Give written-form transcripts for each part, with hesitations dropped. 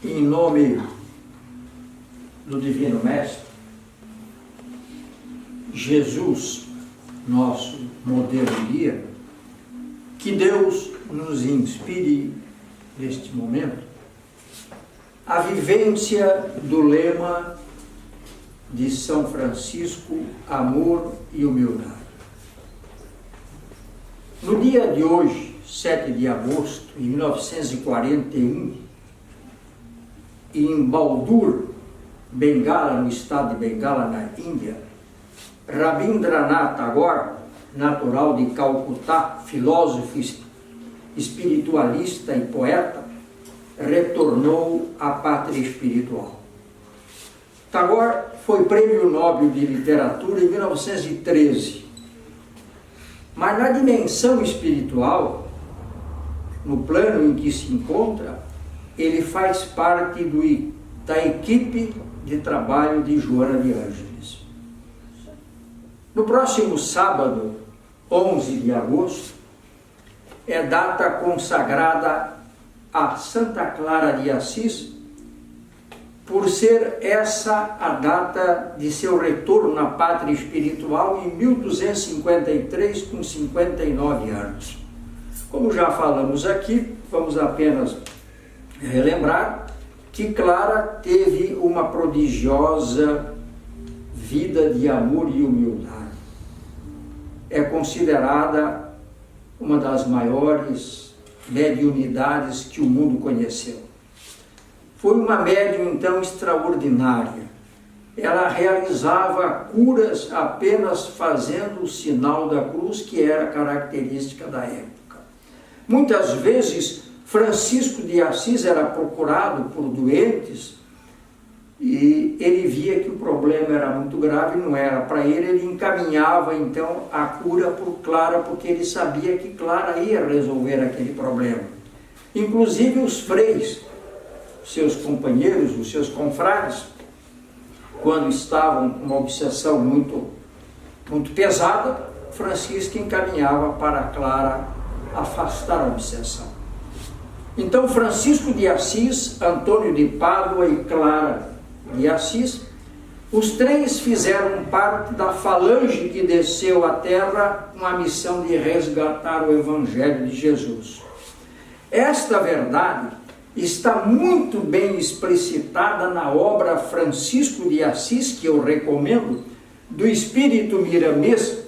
Em nome do Divino Mestre, Jesus, nosso modelo e guia, que Deus nos inspire neste momento a vivência do lema de São Francisco, amor e humildade. No dia de hoje, 7 de agosto de 1941, em Baldur, Bengala, no estado de Bengala, na Índia, Rabindranath Tagore, natural de Calcutá, filósofo, espiritualista e poeta, retornou à pátria espiritual. Tagore foi Prêmio Nobel de Literatura em 1913, mas na dimensão espiritual, no plano em que se encontra, ele faz parte da equipe de trabalho de Joana de Ângeles. No próximo sábado, 11 de agosto, é data consagrada a Santa Clara de Assis, por ser essa a data de seu retorno na pátria espiritual em 1253, com 59 anos. Como já falamos aqui, vamos apenas relembrar que Clara teve uma prodigiosa vida de amor e humildade. É considerada uma das maiores mediunidades que o mundo conheceu. Foi uma médium, então, extraordinária. Ela realizava curas apenas fazendo o sinal da cruz, que era característica da época. Muitas vezes, Francisco de Assis era procurado por doentes e ele via que o problema era muito grave, não era para ele, ele encaminhava então a cura por Clara, porque ele sabia que Clara ia resolver aquele problema. Inclusive os freis, seus companheiros, os seus confrades, quando estavam com uma obsessão muito pesada, Francisco encaminhava para Clara afastar a obsessão. Então, Francisco de Assis, Antônio de Pádua e Clara de Assis, os três fizeram parte da falange que desceu à terra com a missão de resgatar o Evangelho de Jesus. Esta verdade está muito bem explicitada na obra Francisco de Assis, que eu recomendo, do Espírito Miramês,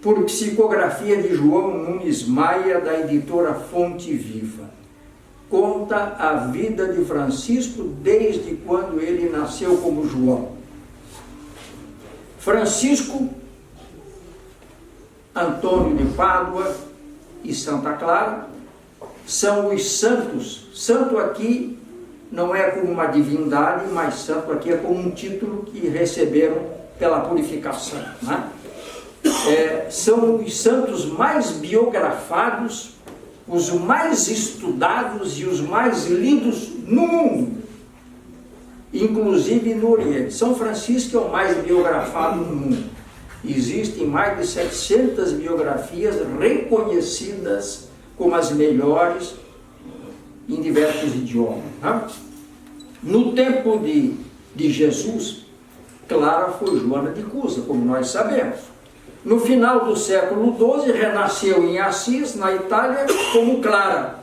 por psicografia de João Nunes Maia, da editora Fonte Viva. Conta a vida de Francisco desde quando ele nasceu como João. Francisco, Antônio de Pádua e Santa Clara são os santos. Santo aqui não é como uma divindade, mas santo aqui é como um título que receberam pela purificação, né? São os santos mais biografados, os mais estudados e os mais lidos no mundo, inclusive no Oriente. São Francisco é o mais biografado no mundo. Existem mais de 700 biografias reconhecidas como as melhores em diversos idiomas, né? No tempo de Jesus, Clara foi Joana de Cusa, como nós sabemos. No final do século XII, renasceu em Assis, na Itália, como Clara.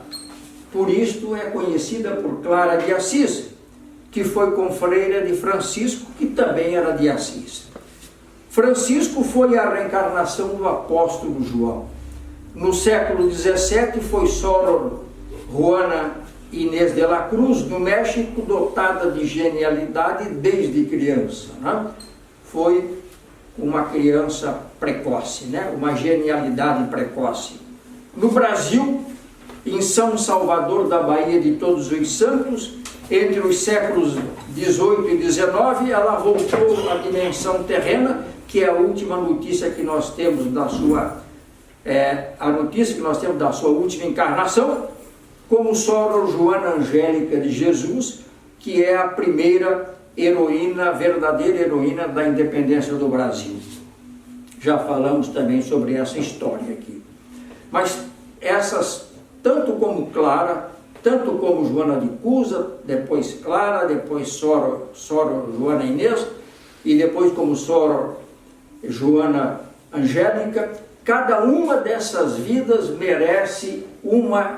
Por isto é conhecida por Clara de Assis, que foi confreira de Francisco, que também era de Assis. Francisco foi a reencarnação do apóstolo João. No século XVII, foi Sor Juana Inês de la Cruz, no México, dotada de genialidade desde criança, né? Foi uma criança precoce, né? Uma genialidade precoce. No Brasil, em São Salvador da Bahia de Todos os Santos, entre os séculos XVIII e XIX, ela voltou à dimensão terrena, que é a última notícia que nós temos da sua última encarnação, como Sor Joana Angélica de Jesus, que é a primeira heroína, verdadeira heroína da independência do Brasil. Já falamos também sobre essa história aqui. Mas essas, tanto como Clara, tanto como Joana de Cusa, depois Clara, depois Sor Joana Inês, e depois como Sor Joana Angélica. Cada uma dessas vidas merece uma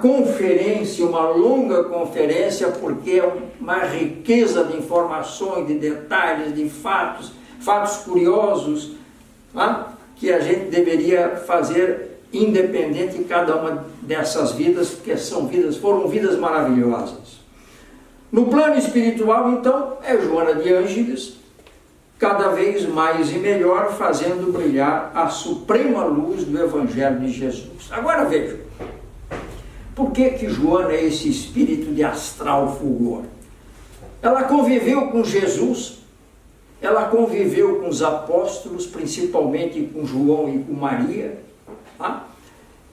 conferência, uma longa conferência, porque é uma riqueza de informações, de detalhes, de fatos curiosos, que a gente deveria fazer independente de cada uma dessas vidas, porque foram vidas maravilhosas. No plano espiritual, então, é Joana de Ângeles, cada vez mais e melhor, fazendo brilhar a suprema luz do Evangelho de Jesus. Agora vejam, por que Joana é esse espírito de astral fulgor? Ela conviveu com Jesus, ela conviveu com os apóstolos, principalmente com João e com Maria.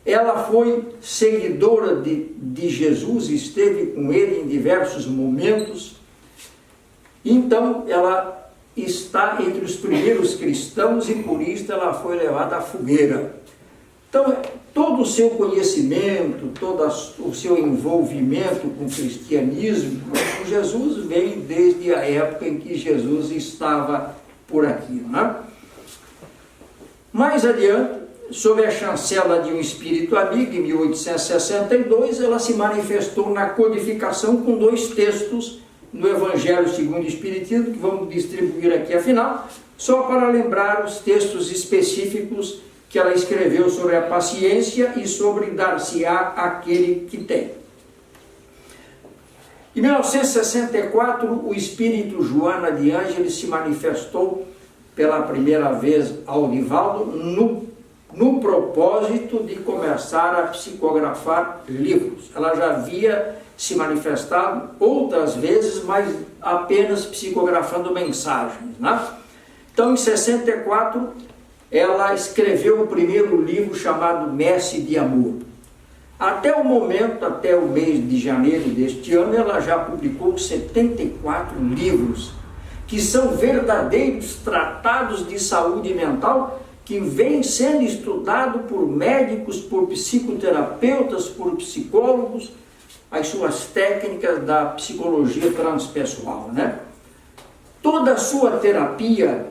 Ela foi seguidora de Jesus, esteve com ele em diversos momentos. Então, ela está entre os primeiros cristãos e por isso ela foi levada à fogueira. Então, todo o seu conhecimento, todo o seu envolvimento com o cristianismo, com Jesus, vem desde a época em que Jesus estava por aqui. Mais adiante, sob a chancela de um espírito amigo, em 1862, ela se manifestou na codificação com 2 textos no Evangelho segundo o Espiritismo, que vamos distribuir aqui afinal, só para lembrar os textos específicos que ela escreveu sobre a paciência e sobre dar-se-á aquele que tem. Em 1964, o espírito Joana de Ângeles se manifestou pela primeira vez ao Divaldo no propósito de começar a psicografar livros. Ela já havia se manifestado outras vezes, mas apenas psicografando mensagens. Então, em 64, ela escreveu o primeiro livro chamado Messe de Amor. Até o momento, até o mês de janeiro deste ano, ela já publicou 74 livros, que são verdadeiros tratados de saúde mental, que vem sendo estudado por médicos, por psicoterapeutas, por psicólogos, as suas técnicas da psicologia transpessoal, Toda a sua terapia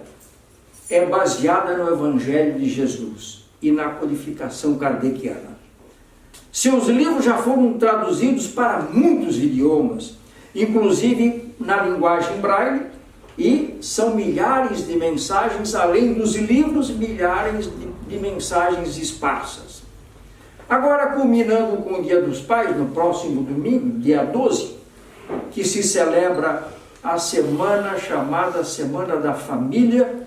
é baseada no Evangelho de Jesus e na codificação kardeciana. Seus livros já foram traduzidos para muitos idiomas, inclusive na linguagem braille, e são milhares de mensagens, além dos livros, milhares de mensagens esparsas. Agora, culminando com o Dia dos Pais, no próximo domingo, dia 12, que se celebra a semana chamada Semana da Família,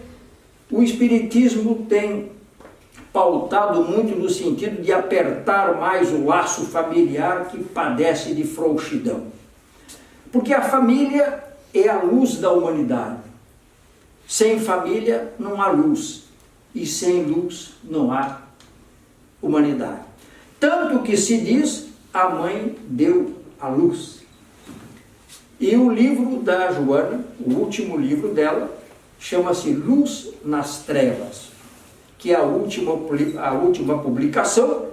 o Espiritismo tem pautado muito no sentido de apertar mais o laço familiar que padece de frouxidão. Porque a família é a luz da humanidade. Sem família não há luz, e sem luz não há humanidade. Tanto que se diz, a mãe deu a luz. E o livro da Joana, o último livro dela, chama-se Luz nas Trevas, que é a última publicação,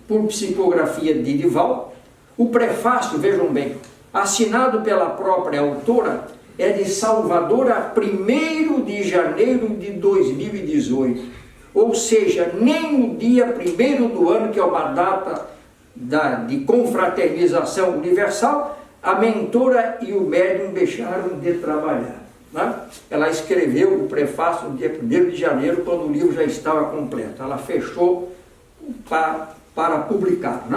por psicografia de Divaldo. O prefácio, vejam bem, assinado pela própria autora, é de Salvador a 1º de janeiro de 2018. Ou seja, nem no dia 1º do ano, que é uma data de confraternização universal, a mentora e o médium deixaram de trabalhar. Ela escreveu o prefácio no dia 1º de janeiro, quando o livro já estava completo. Ela fechou para publicar.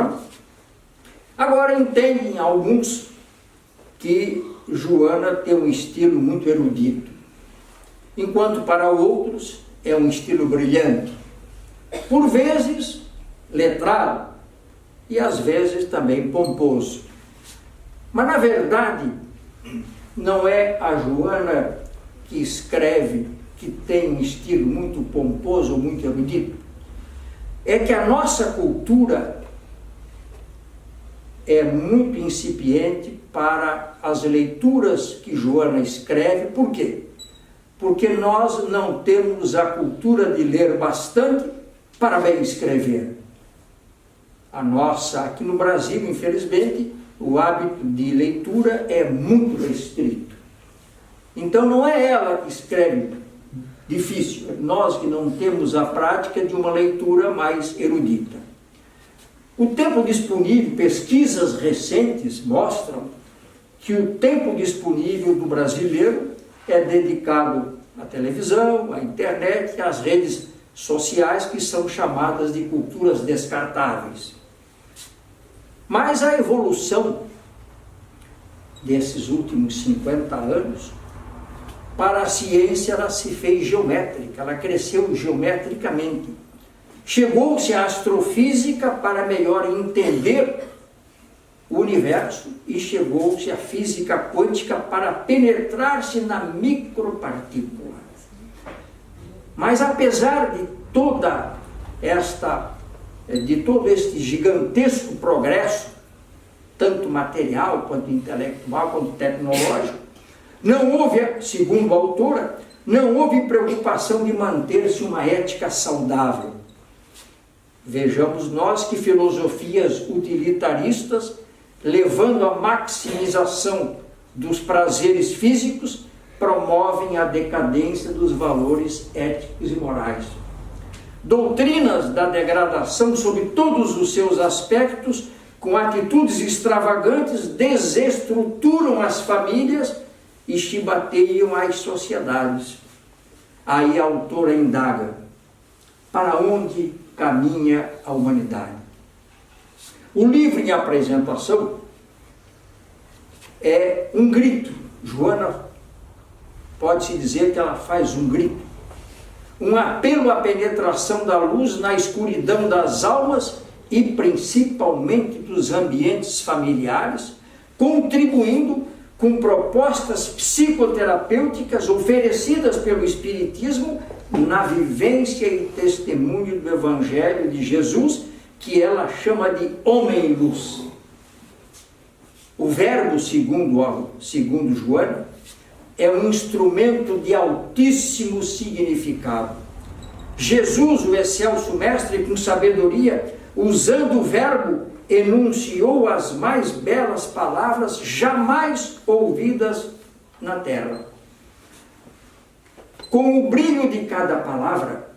Agora, entendem alguns que Joana tem um estilo muito erudito, enquanto para outros é um estilo brilhante, por vezes letrado e às vezes também pomposo. Mas na verdade não é a Joana que escreve que tem um estilo muito pomposo ou muito erudito. É que a nossa cultura é muito incipiente para as leituras que Joana escreve. Por quê? Porque nós não temos a cultura de ler bastante para bem escrever. Aqui no Brasil, infelizmente, o hábito de leitura é muito restrito. Então não é ela que escreve difícil, é nós que não temos a prática de uma leitura mais erudita. O tempo disponível, pesquisas recentes mostram que o tempo disponível do brasileiro é dedicado à televisão, à internet e às redes sociais, que são chamadas de culturas descartáveis. Mas a evolução desses últimos 50 anos, para a ciência, ela se fez geométrica, ela cresceu geometricamente. Chegou-se à astrofísica para melhor entender o universo e chegou-se à física quântica para penetrar-se na micropartícula. Mas apesar de todo este gigantesco progresso, tanto material, quanto intelectual, quanto tecnológico, não houve, segundo a autora, não houve preocupação de manter-se uma ética saudável. Vejamos nós que filosofias utilitaristas, levando à maximização dos prazeres físicos, promovem a decadência dos valores éticos e morais. Doutrinas da degradação sob todos os seus aspectos, com atitudes extravagantes, desestruturam as famílias e chibateiam as sociedades. Aí a autora indaga: para onde caminha a humanidade? O livro em apresentação é um grito. Joana, pode-se dizer que ela faz um grito, um apelo à penetração da luz na escuridão das almas e principalmente dos ambientes familiares, contribuindo com propostas psicoterapêuticas oferecidas pelo Espiritismo na vivência e testemunho do Evangelho de Jesus, que ela chama de homem-luz. O verbo, segundo Joana, é um instrumento de altíssimo significado. Jesus, o excelso mestre, com sabedoria, usando o verbo, enunciou as mais belas palavras jamais ouvidas na terra. Com o brilho de cada palavra,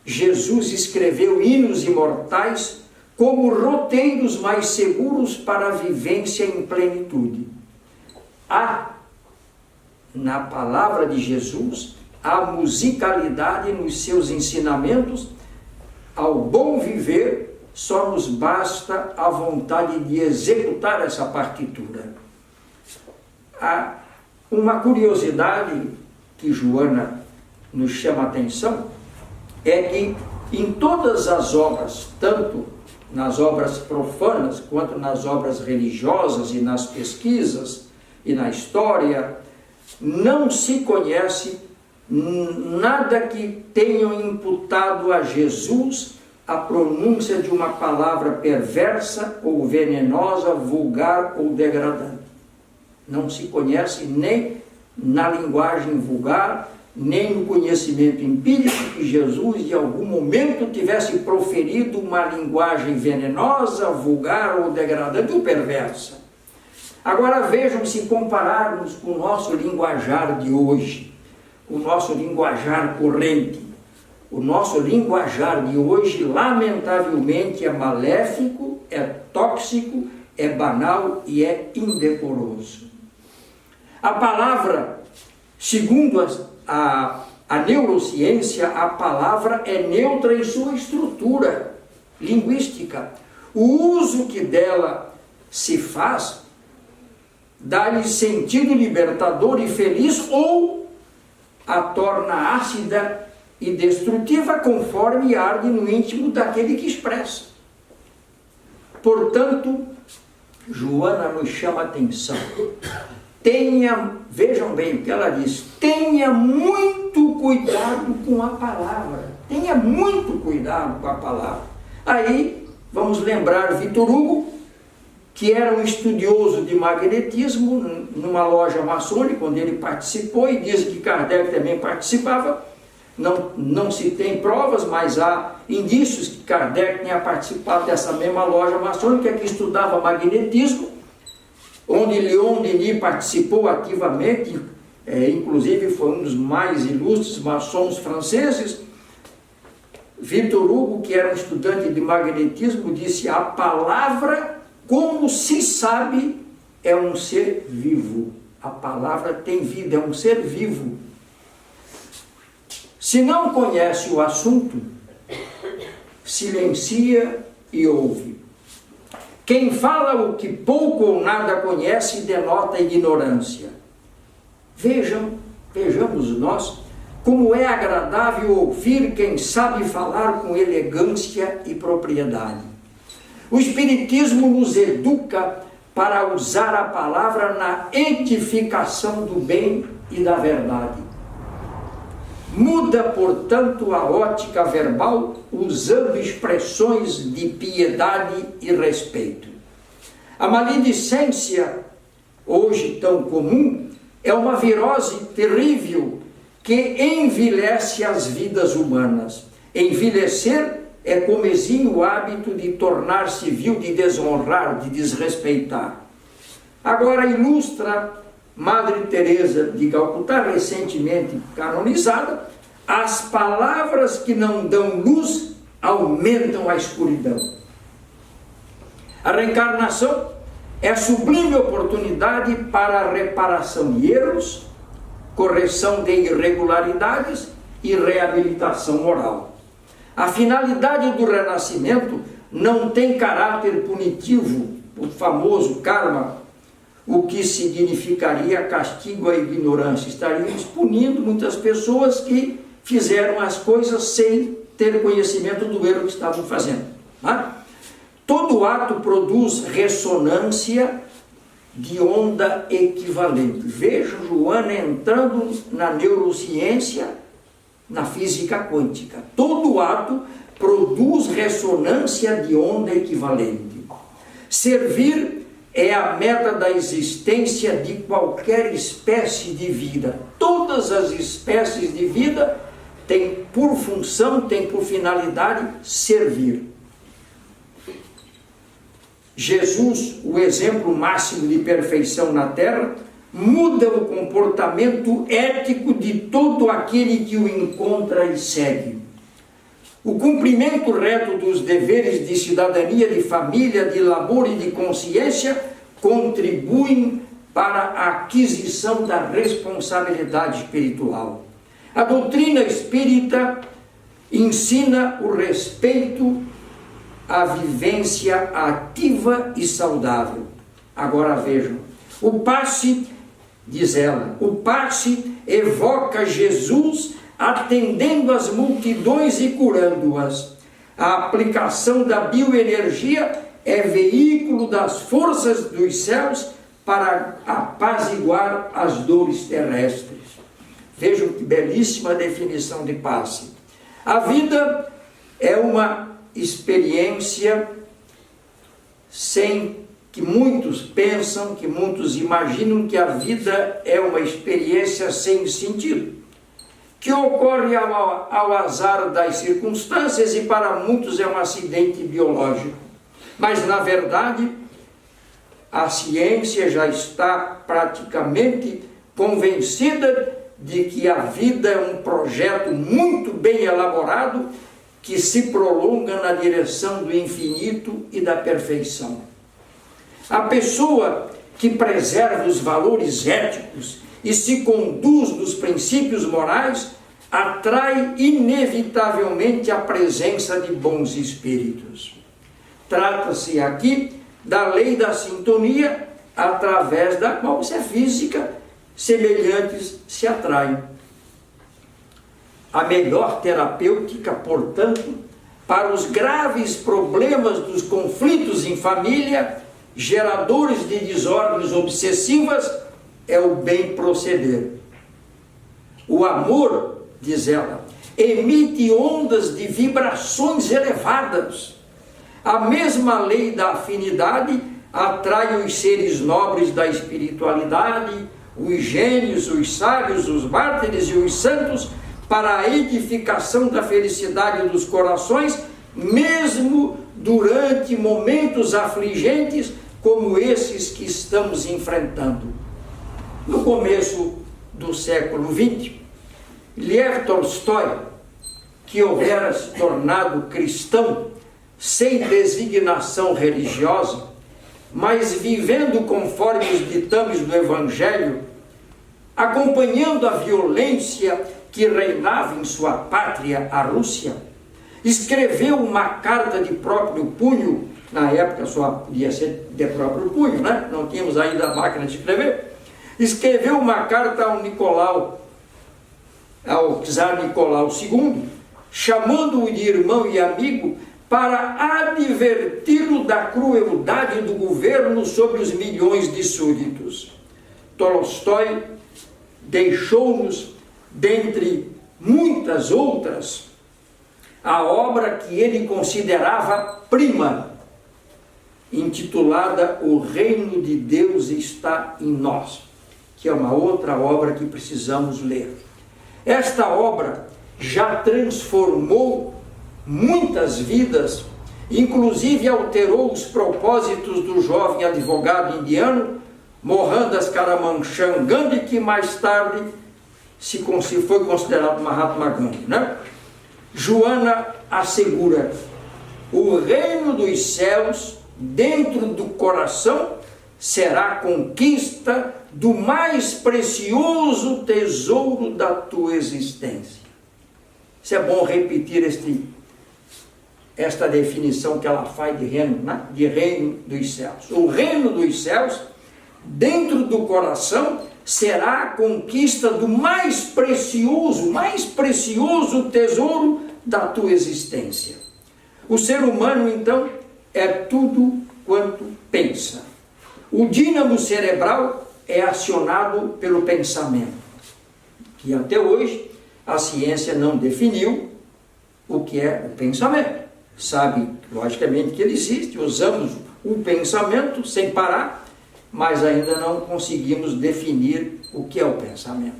Jesus escreveu hinos imortais como roteiros mais seguros para a vivência em plenitude. Há, na palavra de Jesus, a musicalidade nos seus ensinamentos. Ao bom viver, só nos basta a vontade de executar essa partitura. Há uma curiosidade que Joana nos chama a atenção, é que em todas as obras, tanto nas obras profanas quanto nas obras religiosas e nas pesquisas e na história, não se conhece nada que tenham imputado a Jesus a pronúncia de uma palavra perversa ou venenosa, vulgar ou degradante. Não se conhece nem na linguagem vulgar, nem no conhecimento empírico que Jesus, em algum momento, tivesse proferido uma linguagem venenosa, vulgar ou degradante ou perversa. Agora vejam, se compararmos com o nosso linguajar de hoje, o nosso linguajar corrente, o nosso linguajar de hoje, lamentavelmente, é maléfico, é tóxico, é banal e é indecoroso. A palavra, segundo a neurociência, a palavra é neutra em sua estrutura linguística. O uso que dela se faz dá-lhe sentido libertador e feliz, ou a torna ácida e destrutiva, conforme arde no íntimo daquele que expressa. Portanto, Joana nos chama a atenção. Vejam bem o que ela diz, tenha muito cuidado com a palavra. Tenha muito cuidado com a palavra. Aí, vamos lembrar Vitor Hugo, que era um estudioso de magnetismo, numa loja maçônica, onde ele participou, e diz que Kardec também participava. não se tem provas, mas há indícios que Kardec tenha participado dessa mesma loja maçônica que estudava magnetismo, onde Leon Denis participou ativamente, inclusive foi um dos mais ilustres maçons franceses. Victor Hugo, que era um estudante de magnetismo, disse: a palavra, como se sabe, é um ser vivo. A palavra tem vida, é um ser vivo. Se não conhece o assunto, silencia e ouve. Quem fala o que pouco ou nada conhece denota ignorância. Vejamos nós como é agradável ouvir quem sabe falar com elegância e propriedade. O Espiritismo nos educa para usar a palavra na edificação do bem e da verdade. Muda, portanto, a ótica verbal usando expressões de piedade e respeito. A maledicência, hoje tão comum, é uma virose terrível que envilece as vidas humanas. Envelhecer é comezinho o hábito de tornar-se vil, de desonrar, de desrespeitar. Agora ilustra Madre Teresa de Calcutá, recentemente canonizada: as palavras que não dão luz aumentam a escuridão. A reencarnação é a sublime oportunidade para a reparação de erros, correção de irregularidades e reabilitação moral. A finalidade do renascimento não tem caráter punitivo, o famoso karma, o que significaria castigo à ignorância. Estaríamos punindo muitas pessoas que fizeram as coisas sem ter conhecimento do erro que estavam fazendo. Todo ato produz ressonância de onda equivalente. Veja Joana entrando na neurociência, na física quântica. Todo ato produz ressonância de onda equivalente. Servir é a meta da existência de qualquer espécie de vida. Todas as espécies de vida têm por função, têm por finalidade servir. Jesus, o exemplo máximo de perfeição na Terra, muda o comportamento ético de todo aquele que o encontra e segue. O cumprimento reto dos deveres de cidadania, de família, de labor e de consciência contribuem para a aquisição da responsabilidade espiritual. A doutrina espírita ensina o respeito à vivência ativa e saudável. Agora vejam, o passe, diz ela, o passe evoca Jesus atendendo as multidões e curando-as. A aplicação da bioenergia é veículo das forças dos céus para apaziguar as dores terrestres. Vejam que belíssima definição de passe. A vida é uma experiência sem que muitos pensam, que muitos imaginam que a vida é uma experiência sem sentido, que ocorre ao azar das circunstâncias e para muitos é um acidente biológico. Mas, na verdade, a ciência já está praticamente convencida de que a vida é um projeto muito bem elaborado que se prolonga na direção do infinito e da perfeição. A pessoa que preserva os valores éticos e se conduz nos princípios morais atrai inevitavelmente a presença de bons espíritos. Trata-se aqui da lei da sintonia, através da qual, se é física, semelhantes se atraem. A melhor terapêutica, portanto, para os graves problemas dos conflitos em família, geradores de desordens obsessivas, é o bem proceder. O amor, diz ela, emite ondas de vibrações elevadas. A mesma lei da afinidade atrai os seres nobres da espiritualidade, os gênios, os sábios, os mártires e os santos, para a edificação da felicidade dos corações, mesmo durante momentos afligentes como esses que estamos enfrentando. No começo do século XX, Lev Tolstói, que houvera se tornado cristão sem designação religiosa, mas vivendo conforme os ditames do Evangelho, acompanhando a violência que reinava em sua pátria, a Rússia, escreveu uma carta de próprio punho. Na época só podia ser de próprio punho, né? Não tínhamos ainda a máquina de escrever. Escreveu uma carta ao czar Nicolau II, chamando-o de irmão e amigo para adverti-lo da crueldade do governo sobre os milhões de súditos. Tolstói deixou-nos, dentre muitas outras, a obra que ele considerava prima, intitulada O Reino de Deus está em nós, que é uma outra obra que precisamos ler. Esta obra já transformou muitas vidas, inclusive alterou os propósitos do jovem advogado indiano Mohandas Karamanchandra Gandhi, que mais tarde foi considerado Mahatma Gandhi, né? Joana assegura: o reino dos céus dentro do coração será a conquista do mais precioso tesouro da tua existência. Isso é bom repetir esta definição que ela faz de reino, né? De reino dos céus. O reino dos céus dentro do coração será a conquista do mais precioso tesouro da tua existência. O ser humano, então, é tudo quanto pensa. O dínamo cerebral é acionado pelo pensamento, que até hoje a ciência não definiu o que é o pensamento. Sabe, logicamente, que ele existe, usamos o pensamento sem parar, mas ainda não conseguimos definir o que é o pensamento.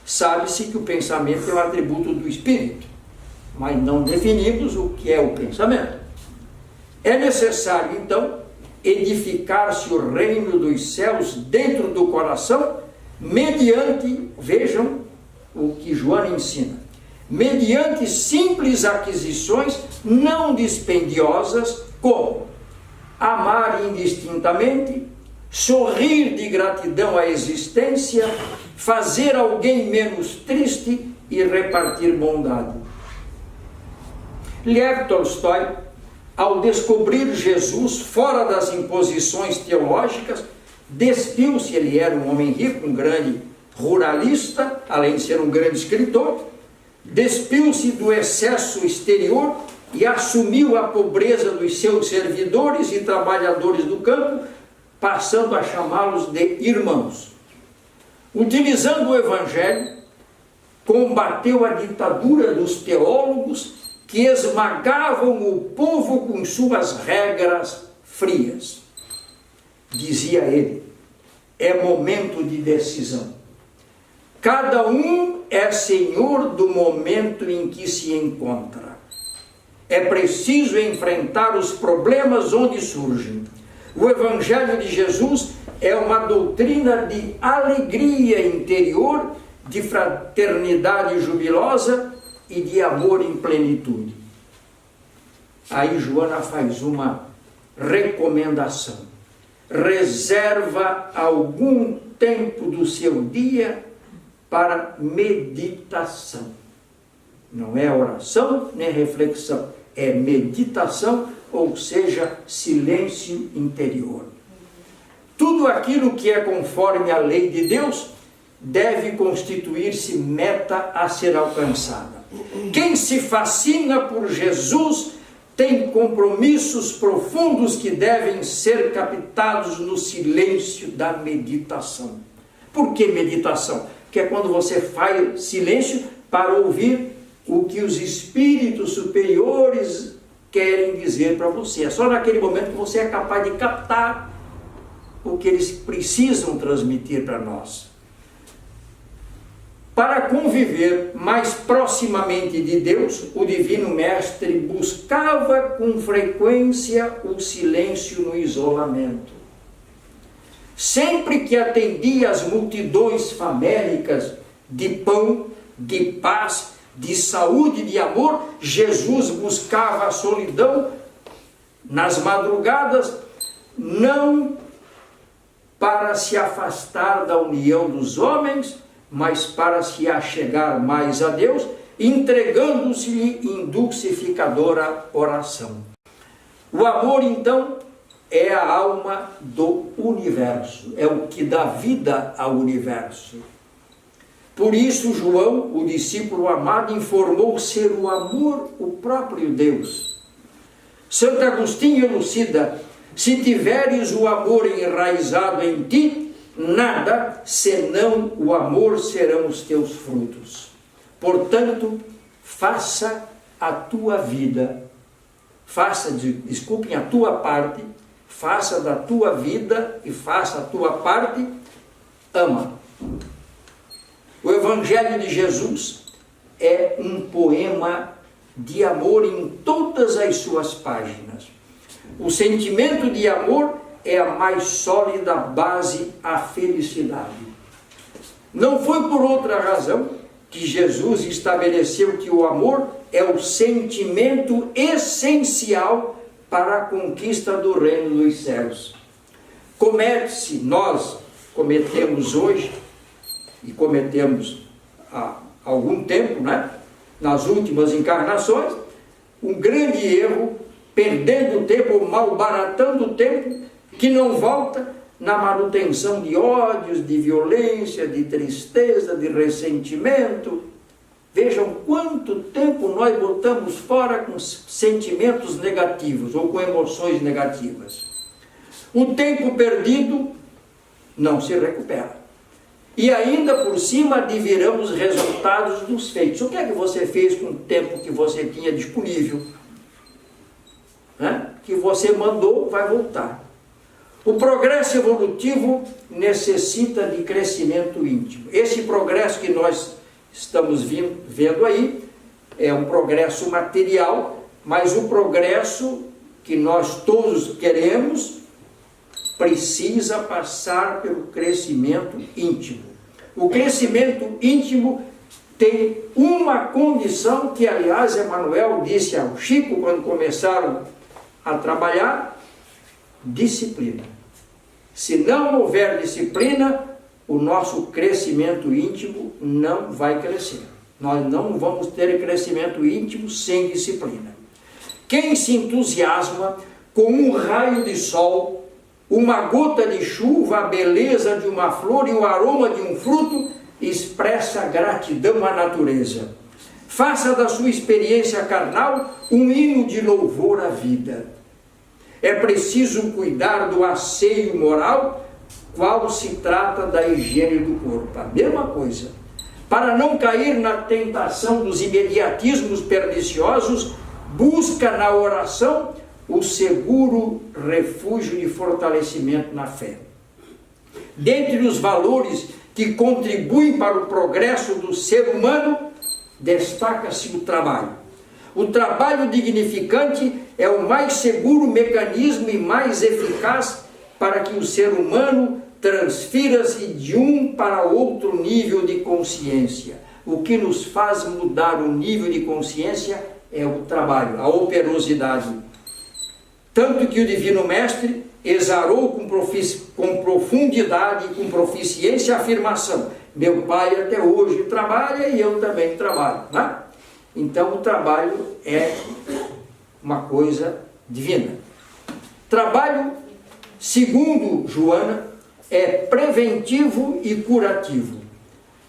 Sabe-se que o pensamento é um atributo do espírito, mas não definimos o que é o pensamento. É necessário, então, edificar-se o reino dos céus dentro do coração, mediante, vejam o que Joana ensina, mediante simples aquisições não dispendiosas, como amar indistintamente, sorrir de gratidão à existência, fazer alguém menos triste e repartir bondade. Lev Tolstói, ao descobrir Jesus fora das imposições teológicas, despiu-se. Ele era um homem rico, um grande ruralista, além de ser um grande escritor, despiu-se do excesso exterior e assumiu a pobreza dos seus servidores e trabalhadores do campo, passando a chamá-los de irmãos. Utilizando o Evangelho, combateu a ditadura dos teólogos que esmagavam o povo com suas regras frias. Dizia ele: é momento de decisão. Cada um é senhor do momento em que se encontra. É preciso enfrentar os problemas onde surgem. O Evangelho de Jesus é uma doutrina de alegria interior, de fraternidade jubilosa e de amor em plenitude. Aí Joana faz uma recomendação: reserva algum tempo do seu dia para meditação. Não é oração nem reflexão, é meditação, ou seja, silêncio interior. Tudo aquilo que é conforme a lei de Deus deve constituir-se meta a ser alcançada. Quem se fascina por Jesus tem compromissos profundos que devem ser captados no silêncio da meditação. Por que meditação? Que é quando você faz silêncio para ouvir o que os espíritos superiores querem dizer para você. É só naquele momento que você é capaz de captar o que eles precisam transmitir para nós. Para conviver mais proximamente de Deus, o Divino Mestre buscava com frequência o silêncio no isolamento. Sempre que atendia às multidões faméricas de pão, de paz, de saúde, de amor, Jesus buscava a solidão nas madrugadas, não para se afastar da união dos homens, mas para se achegar mais a Deus, entregando-se-lhe em dulcificadora oração. O amor, então, é a alma do universo, é o que dá vida ao universo. Por isso, João, o discípulo amado, informou ser o amor o próprio Deus. Santo Agostinho elucida: se tiveres o amor enraizado em ti, nada senão o amor serão os teus frutos. Portanto, faça a tua vida, a tua parte, faça da tua vida e faça a tua parte, ama. O Evangelho de Jesus é um poema de amor em todas as suas páginas. O sentimento de amor é a mais sólida base à felicidade. Não foi por outra razão que Jesus estabeleceu que o amor é o sentimento essencial para a conquista do reino dos céus. Nós cometemos hoje, e cometemos há algum tempo, nas últimas encarnações, um grande erro, perdendo o tempo, ou malbaratando o tempo, que não volta na manutenção de ódios, de violência, de tristeza, de ressentimento. Vejam quanto tempo nós botamos fora com sentimentos negativos ou com emoções negativas. O tempo perdido não se recupera. E ainda por cima advirão os resultados dos feitos. O que é que você fez com o tempo que você tinha disponível? Que você mandou, vai voltar. O progresso evolutivo necessita de crescimento íntimo. Esse progresso que nós estamos vendo aí é um progresso material, mas o progresso que nós todos queremos precisa passar pelo crescimento íntimo. O crescimento íntimo tem uma condição que, aliás, Emmanuel disse ao Chico quando começaram a trabalhar: disciplina. Se não houver disciplina, o nosso crescimento íntimo não vai crescer. Nós não vamos ter crescimento íntimo sem disciplina. Quem se entusiasma com um raio de sol, uma gota de chuva, a beleza de uma flor e o aroma de um fruto, expressa gratidão à natureza. Faça da sua experiência carnal um hino de louvor à vida. É preciso cuidar do asseio moral, qual se trata da higiene do corpo. A mesma coisa. Para não cair na tentação dos imediatismos perniciosos, busca na oração o seguro refúgio de fortalecimento na fé. Dentre os valores que contribuem para o progresso do ser humano, destaca-se o trabalho. O trabalho dignificante é o mais seguro mecanismo e mais eficaz para que o ser humano transfira-se de um para outro nível de consciência. O que nos faz mudar o nível de consciência é o trabalho, a operosidade. Tanto que o Divino Mestre exarou com profundidade e com proficiência a afirmação: meu pai até hoje trabalha e eu também trabalho. Então o trabalho é uma coisa divina. Trabalho, segundo Joana, é preventivo e curativo.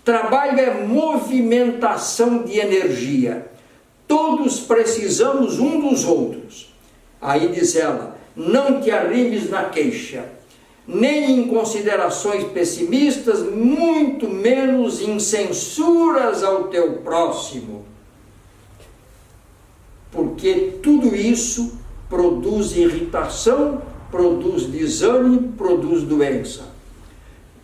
Trabalho é movimentação de energia. Todos precisamos um dos outros. Aí diz ela: não te arrimes na queixa, nem em considerações pessimistas, muito menos em censuras ao teu próximo. Porque tudo isso produz irritação, produz desânimo, produz doença.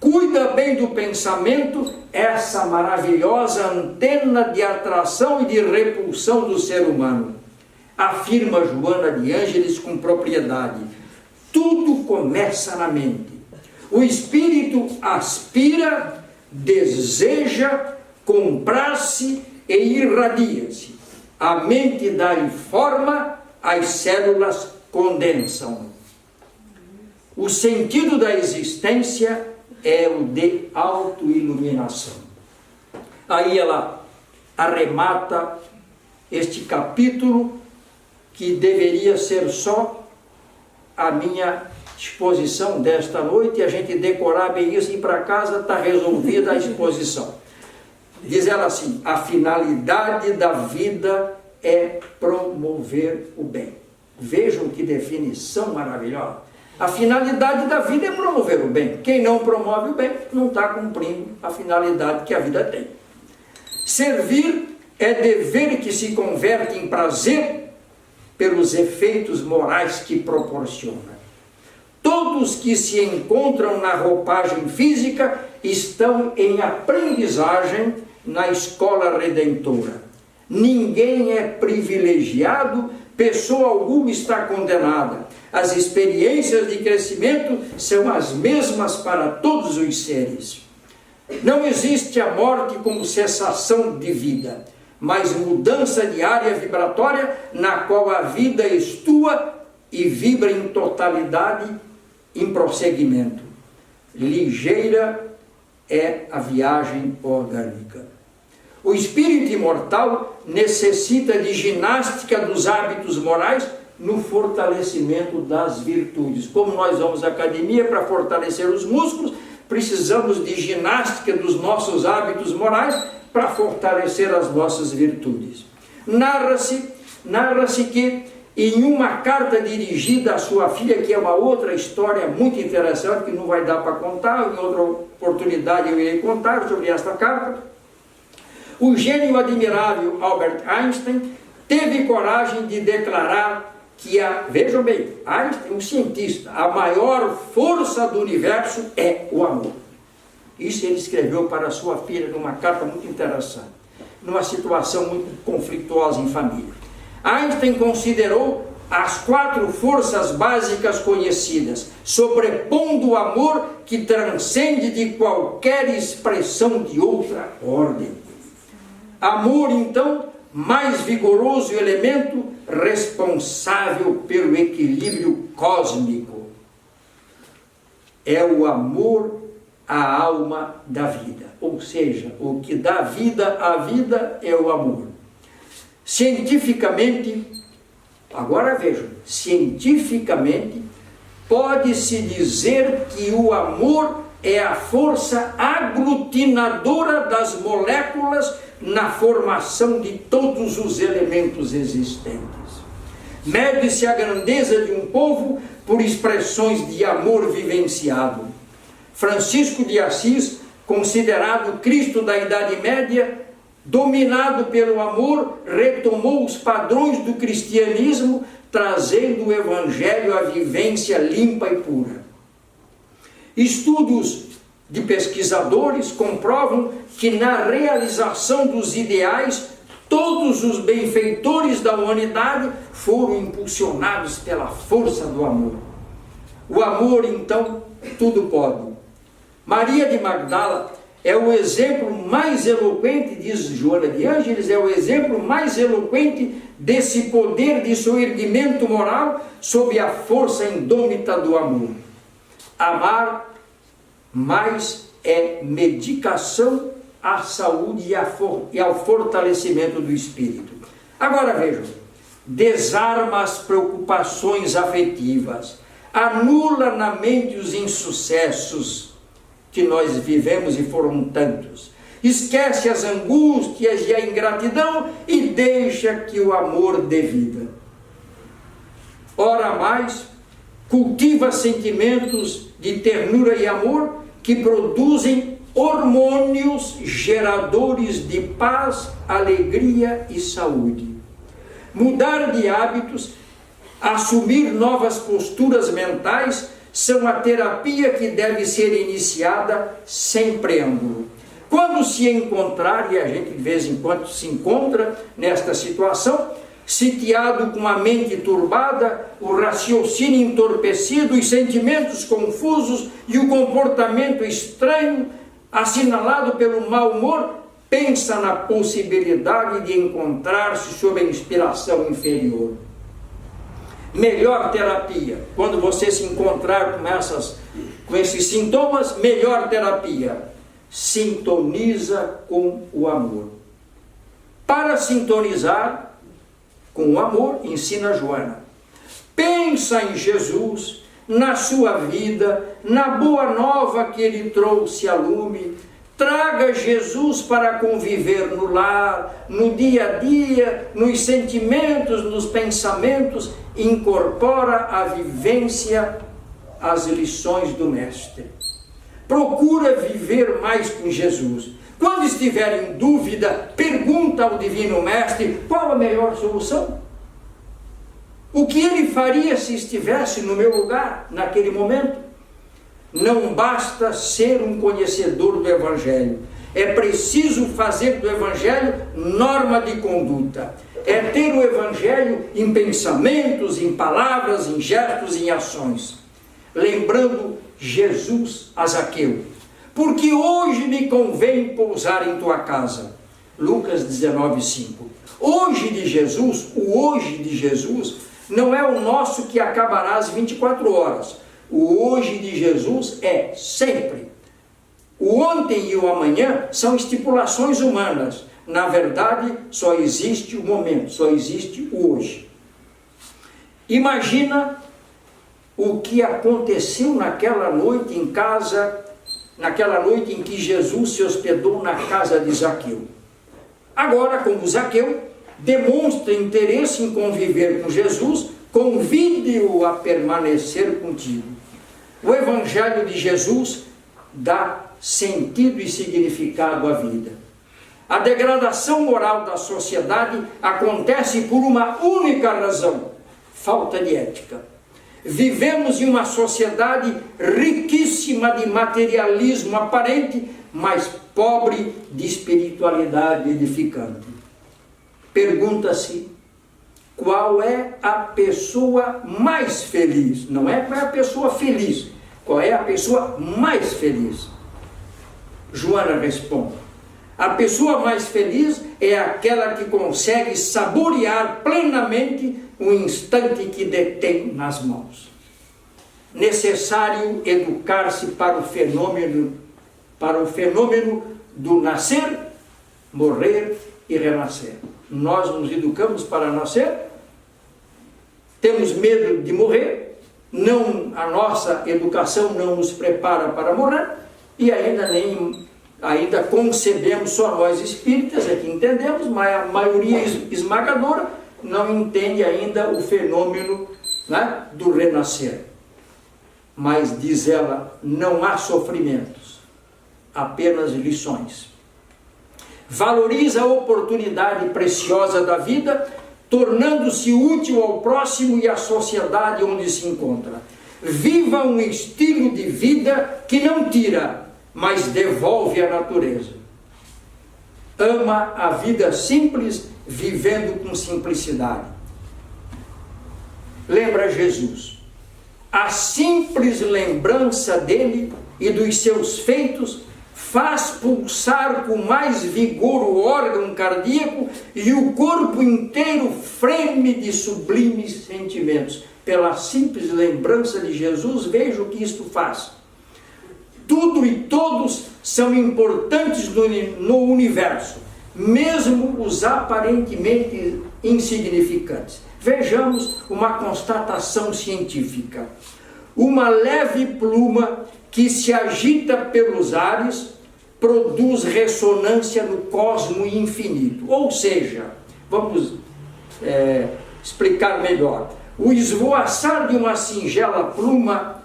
Cuida bem do pensamento, essa maravilhosa antena de atração e de repulsão do ser humano. Afirma Joana de Ângeles com propriedade. Tudo começa na mente. O espírito aspira, deseja, compraz-se e irradia-se. A mente dá-lhe forma, as células condensam. O sentido da existência é o de autoiluminação. Aí ela arremata este capítulo, que deveria ser só a minha exposição desta noite, e a gente decorar bem isso e ir para casa, está resolvida a exposição. Diz ela assim: a finalidade da vida é promover o bem. Vejam que definição maravilhosa. A finalidade da vida é promover o bem. Quem não promove o bem não está cumprindo a finalidade que a vida tem. Servir é dever que se converte em prazer pelos efeitos morais que proporciona. Todos que se encontram na roupagem física estão em aprendizagem na escola redentora. Ninguém é privilegiado, pessoa alguma está condenada. As experiências de crescimento são as mesmas para todos os seres. Não existe a morte como cessação de vida, mas mudança de área vibratória na qual a vida estua e vibra em totalidade, em prosseguimento. Ligeira é a viagem orgânica. O espírito imortal necessita de ginástica dos hábitos morais no fortalecimento das virtudes. Como nós vamos à academia para fortalecer os músculos, precisamos de ginástica dos nossos hábitos morais para fortalecer as nossas virtudes. Narra-se que em uma carta dirigida à sua filha, que é uma outra história muito interessante, que não vai dar para contar, em outra oportunidade eu irei contar sobre esta carta, o gênio admirável Albert Einstein teve coragem de declarar que vejam bem, Einstein, um cientista, a maior força do universo é o amor. Isso ele escreveu para sua filha numa carta muito interessante, numa situação muito conflituosa em família. Einstein considerou as 4 forças básicas conhecidas, sobrepondo o amor que transcende de qualquer expressão de outra ordem. Amor, então, mais vigoroso elemento responsável pelo equilíbrio cósmico. É o amor à alma da vida. Ou seja, o que dá vida à vida é o amor. Cientificamente, agora vejam, cientificamente, pode-se dizer que o amor é a força aglutinadora das moléculas na formação de todos os elementos existentes. Mede-se a grandeza de um povo por expressões de amor vivenciado. Francisco de Assis, considerado Cristo da Idade Média, dominado pelo amor, retomou os padrões do cristianismo, trazendo o Evangelho à vivência limpa e pura. Estudos de pesquisadores comprovam que na realização dos ideais, todos os benfeitores da humanidade foram impulsionados pela força do amor. O amor, então, tudo pode. Maria de Magdala é o exemplo mais eloquente, diz Joana de Ângeles, é o exemplo mais eloquente desse poder de soerguimento moral sob a força indômita do amor. Amar mais é medicação à saúde e ao fortalecimento do espírito. Agora vejam, desarma as preocupações afetivas, anula na mente os insucessos que nós vivemos e foram tantos, esquece as angústias e a ingratidão e deixa que o amor dê vida. Ora mais, cultiva sentimentos de ternura e amor que produzem hormônios geradores de paz, alegria e saúde. Mudar de hábitos, assumir novas posturas mentais são a terapia que deve ser iniciada sem preâmbulo. Quando se encontrar, e a gente de vez em quando se encontra nesta situação, sitiado com a mente turbada, o raciocínio entorpecido, os sentimentos confusos e o comportamento estranho, assinalado pelo mau humor, pensa na possibilidade de encontrar-se sob a inspiração inferior. Melhor terapia, quando você se encontrar com esses sintomas, melhor terapia, sintoniza com o amor. Para sintonizar com o amor, ensina Joana, pensa em Jesus, na sua vida, na boa nova que ele trouxe a lume. Traga Jesus para conviver no lar, no dia a dia, nos sentimentos, nos pensamentos. Incorpora a vivência, as lições do Mestre. Procura viver mais com Jesus. Quando estiver em dúvida, pergunta ao Divino Mestre qual a melhor solução. O que ele faria se estivesse no meu lugar, naquele momento? Não basta ser um conhecedor do Evangelho. É preciso fazer do Evangelho norma de conduta. É ter o Evangelho em pensamentos, em palavras, em gestos, em ações. Lembrando Jesus a Zaqueu. Porque hoje me convém pousar em tua casa. Lucas 19:5. Hoje de Jesus, o hoje de Jesus, não é o nosso que acabará às 24 horas. O hoje de Jesus é sempre. O ontem e o amanhã são estipulações humanas. Na verdade, só existe o momento, só existe o hoje. Imagina o que aconteceu naquela noite em casa, naquela noite em que Jesus se hospedou na casa de Zaqueu. Agora, como Zaqueu demonstra interesse em conviver com Jesus, convide-o a permanecer contigo. O Evangelho de Jesus dá sentido e significado à vida. A degradação moral da sociedade acontece por uma única razão: falta de ética. Vivemos em uma sociedade riquíssima de materialismo aparente, mas pobre de espiritualidade edificante. Pergunta-se: qual é a pessoa mais feliz? Não é qual é a pessoa feliz, qual é a pessoa mais feliz? Joana responde: a pessoa mais feliz é aquela que consegue saborear plenamente o instante que detém nas mãos. Necessário educar-se para o fenômeno do nascer, morrer e renascer. Nós nos educamos para nascer, temos medo de morrer, a nossa educação não nos prepara para morrer, e ainda concebemos, só nós espíritas é que entendemos, mas a maioria esmagadora não entende ainda o fenômeno, né, do renascer. Mas, diz ela, não há sofrimentos, apenas lições. Valoriza a oportunidade preciosa da vida, tornando-se útil ao próximo e à sociedade onde se encontra. Viva um estilo de vida que não tira, mas devolve à natureza. Ama a vida simples, vivendo com simplicidade. Lembra Jesus. A simples lembrança dele e dos seus feitos faz pulsar com mais vigor o órgão cardíaco e o corpo inteiro freme de sublimes sentimentos. Pela simples lembrança de Jesus, veja o que isto faz. Tudo e todos são importantes no universo, mesmo os aparentemente insignificantes. Vejamos uma constatação científica. Uma leve pluma que se agita pelos ares produz ressonância no cosmo infinito. Ou seja, vamos explicar melhor. O esvoaçar de uma singela pluma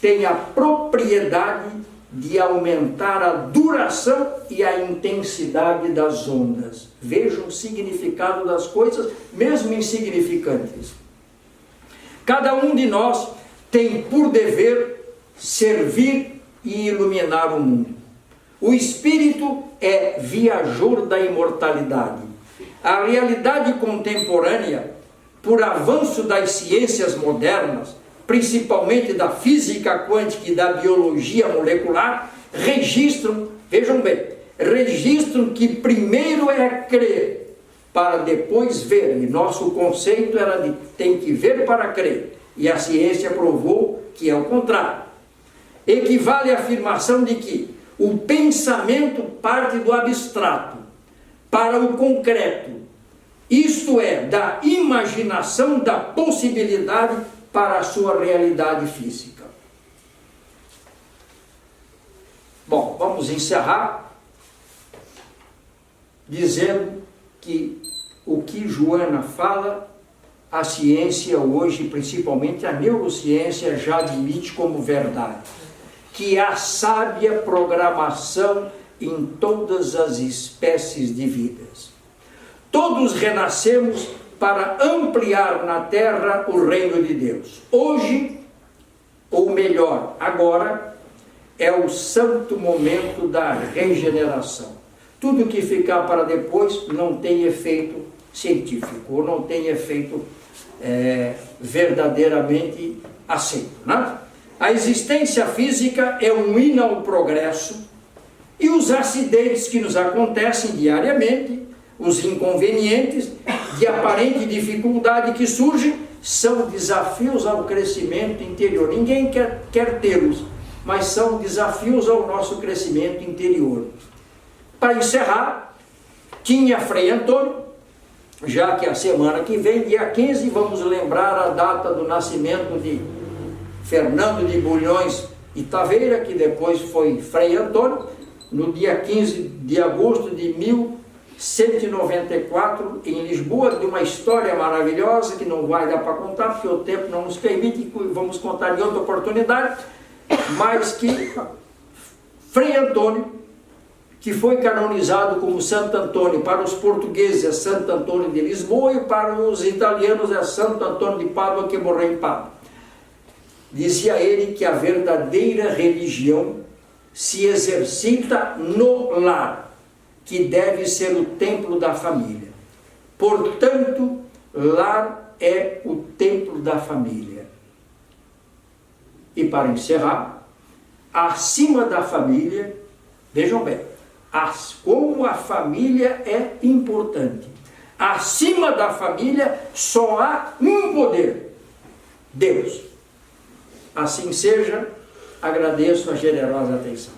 tem a propriedade de aumentar a duração e a intensidade das ondas. Vejam o significado das coisas, mesmo insignificantes. Cada um de nós tem por dever servir e iluminar o mundo. O espírito é viajor da imortalidade. A realidade contemporânea, por avanço das ciências modernas, principalmente da física quântica e da biologia molecular, registram, vejam bem, registram que primeiro é crer, para depois ver. E nosso conceito era de tem que ver para crer. E a ciência provou que é o contrário. Equivale à afirmação de que o pensamento parte do abstrato para o concreto, isto é, da imaginação da possibilidade para a sua realidade física. Bom, vamos encerrar dizendo que o que Joana fala, a ciência hoje, principalmente a neurociência, já admite como verdade, que há sábia programação em todas as espécies de vidas. Todos renascemos para ampliar na Terra o reino de Deus. Hoje, ou melhor, agora, é o santo momento da regeneração. Tudo que ficar para depois não tem efeito científico, ou não tem efeito verdadeiramente aceito, né? A existência física é um hino ao progresso, e os acidentes que nos acontecem diariamente, os inconvenientes de aparente dificuldade que surgem, são desafios ao crescimento interior. Ninguém quer tê-los, mas são desafios ao nosso crescimento interior. Para encerrar, tinha Frei Antônio, já que a semana que vem, dia 15, vamos lembrar a data do nascimento de Fernando de Bulhões e Taveira, que depois foi Frei Antônio, no dia 15 de agosto de 1194, em Lisboa, de uma história maravilhosa que não vai dar para contar, porque o tempo não nos permite, vamos contar em outra oportunidade, mas que Frei Antônio, que foi canonizado como Santo Antônio, para os portugueses é Santo Antônio de Lisboa e para os italianos é Santo Antônio de Pádua, que morreu em Pádua. Dizia ele que a verdadeira religião se exercita no lar, que deve ser o templo da família. Portanto, lar é o templo da família. E para encerrar, acima da família, vejam bem, como a família é importante. Acima da família só há um poder: Deus. Assim seja, agradeço a generosa atenção.